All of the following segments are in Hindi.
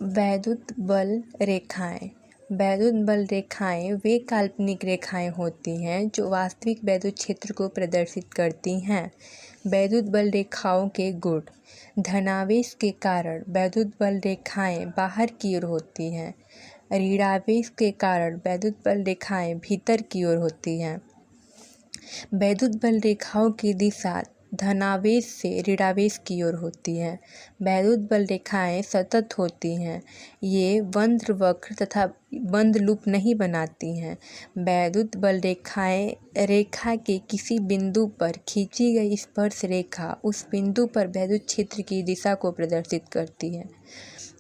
वैद्युत बल रेखाएं। वैद्युत बल रेखाएं वे काल्पनिक रेखाएं होती हैं जो वास्तविक वैद्युत क्षेत्र को प्रदर्शित करती हैं। वैद्युत बल रेखाओं के गुण। धनावेश के कारण वैद्युत बल रेखाएं बाहर की ओर होती हैं। ऋणावेश के कारण वैद्युत बल रेखाएं भीतर की ओर होती हैं। वैद्युत बल रेखाओं की दिशा धनावेश से ऋणावेश की ओर होती है। वैद्युत बल रेखाएं सतत होती हैं। ये बंद वक्र तथा बंद लूप नहीं बनाती हैं। वैद्युत बल रेखाएं रेखा के किसी बिंदु पर खींची गई स्पर्श रेखा उस बिंदु पर वैद्युत क्षेत्र की दिशा को प्रदर्शित करती है।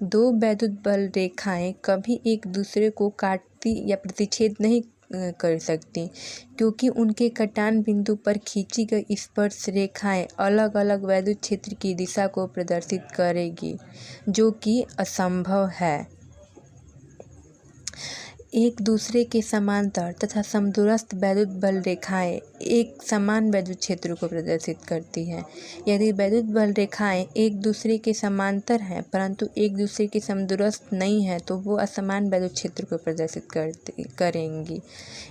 दो वैद्युत बल रेखाएं कभी एक दूसरे को काटती या प्रतिच्छेद नहीं कर सकती, क्योंकि उनके कटान बिंदु पर खींची गई स्पर्श रेखाएं अलग अलग वैद्युत क्षेत्र की दिशा को प्रदर्शित करेगी, जो कि असंभव है। एक दूसरे के समांतर तथा समदूरस्थ वैद्युत बल रेखाएं एक समान वैद्युत क्षेत्र को प्रदर्शित करती हैं। यदि वैद्युत बल रेखाएं एक दूसरे के समांतर हैं परंतु एक दूसरे के समदूरस्थ नहीं हैं तो वो असमान वैद्युत क्षेत्र को प्रदर्शित करेंगी।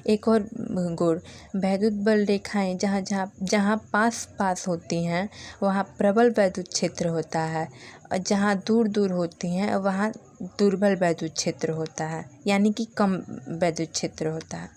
एक और गुण, वैद्युत बल रेखाएं जहाँ पास पास होती हैं वहाँ प्रबल वैद्युत क्षेत्र होता है और जहाँ दूर दूर होती हैं वहाँ दुर्बल वैद्युत क्षेत्र होता है, यानी कि कम वैद्युत क्षेत्र होता है।